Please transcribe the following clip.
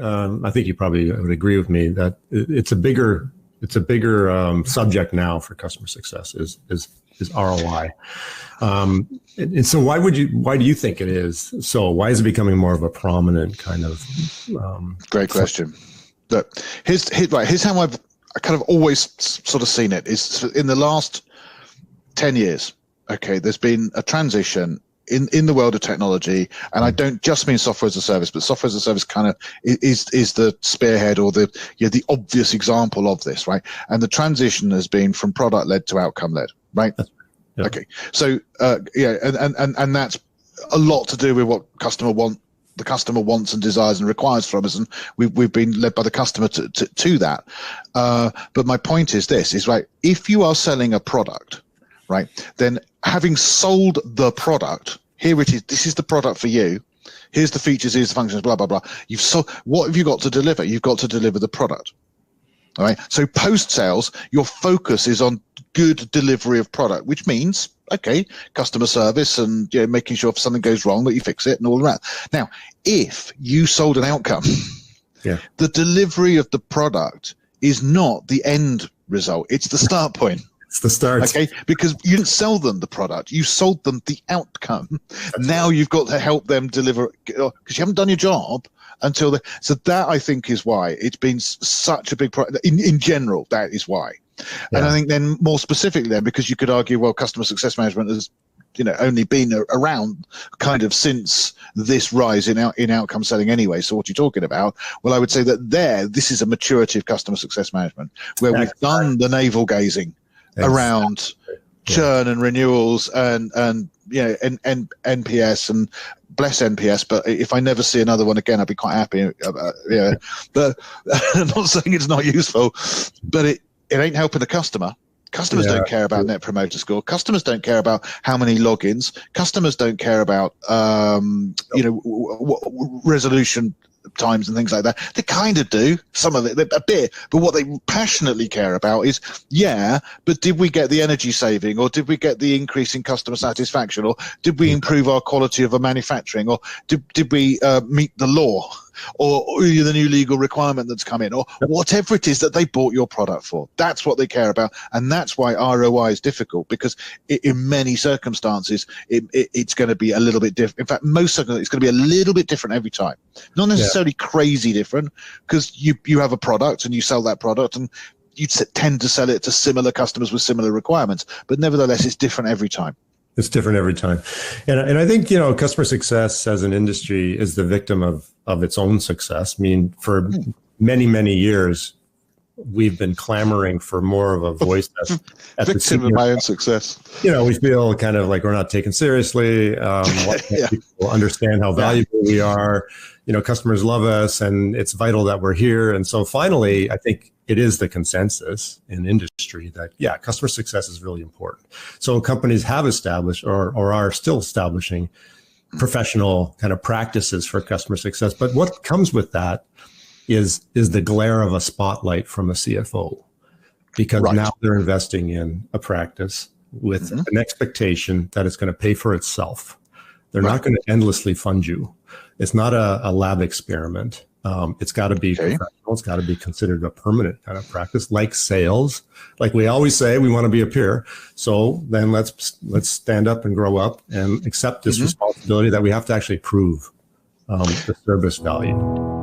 I think you probably would agree with me that it's a bigger subject now for customer success is ROI. And so why do you think it is? So why is it becoming more of a prominent kind of? Great question. Look, here's how I've kind of always sort of seen it is in the last 10 years. Okay, there's been a transition in the world of technology, and I don't just mean software as a service, but software as a service kind of is the spearhead or the obvious example of this, right? And the transition has been from product led to outcome led, right? Yeah. Okay, so and that's a lot to do with what the customer wants and desires and requires from us, and we've been led by the customer to that. But my point is this: is right. If you are selling a product, right, then having sold the product, here it is. This is the product for you. Here's the features. Here's the functions. Blah blah blah. You've sold. What have you got to deliver? You've got to deliver the product. All right. So post sales, your focus is on good delivery of product, which means customer service and making sure if something goes wrong that you fix it and all that. Now, if you sold an outcome, the delivery of the product is not the end result. It's the start point. It's the start. Okay, because you didn't sell them the product, you sold them the outcome. Now you've got to help them deliver because you haven't done your job until so that I think is why it's been such a big problem in general. That is why. And I think then more specifically then, because you could argue, well, customer success management has only been around kind of since this rise in outcome selling anyway. So what you're talking about, well, I would say that this is a maturity of customer success management where we've done the navel gazing around churn and renewals and NPS, and bless NPS, but if I never see another one again, I'd be quite happy. But I'm not saying it's not useful, but it ain't helping the customer. Customers don't care about net promoter score. Customers don't care about how many logins. Customers don't care about resolution times and things like that. They kind of do, some of it a bit, but what they passionately care about is but did we get the energy saving, or did we get the increase in customer satisfaction, or did we improve our quality of our manufacturing, or did we meet the law, or the new legal requirement that's come in, or whatever it is that they bought your product for. That's what they care about, and that's why ROI is difficult, because in many circumstances it's going to be a little bit different. In fact, most circumstances it's going to be a little bit different every time. Not necessarily crazy different, because you have a product and you sell that product and you tend to sell it to similar customers with similar requirements, but nevertheless it's different every time. It's different every time. And I think, customer success as an industry is the victim of its own success. I mean, for many, many years, we've been clamoring for more of a voice that's at victim of my own success. We feel kind of like we're not taken seriously. People understand how valuable we are. Customers love us, and it's vital that we're here. And so finally, I think it is the consensus in industry that, customer success is really important. So companies have established or are still establishing professional kind of practices for customer success. But what comes with that is the glare of a spotlight from a CFO, because now they're investing in a practice with an expectation that it's going to pay for itself. They're not going to endlessly fund you. It's not a lab experiment. It's got to be professional. It's got to be considered a permanent kind of practice, like sales. Like we always say, we want to be a peer. So then let's stand up and grow up and accept this responsibility that we have to actually prove the service value.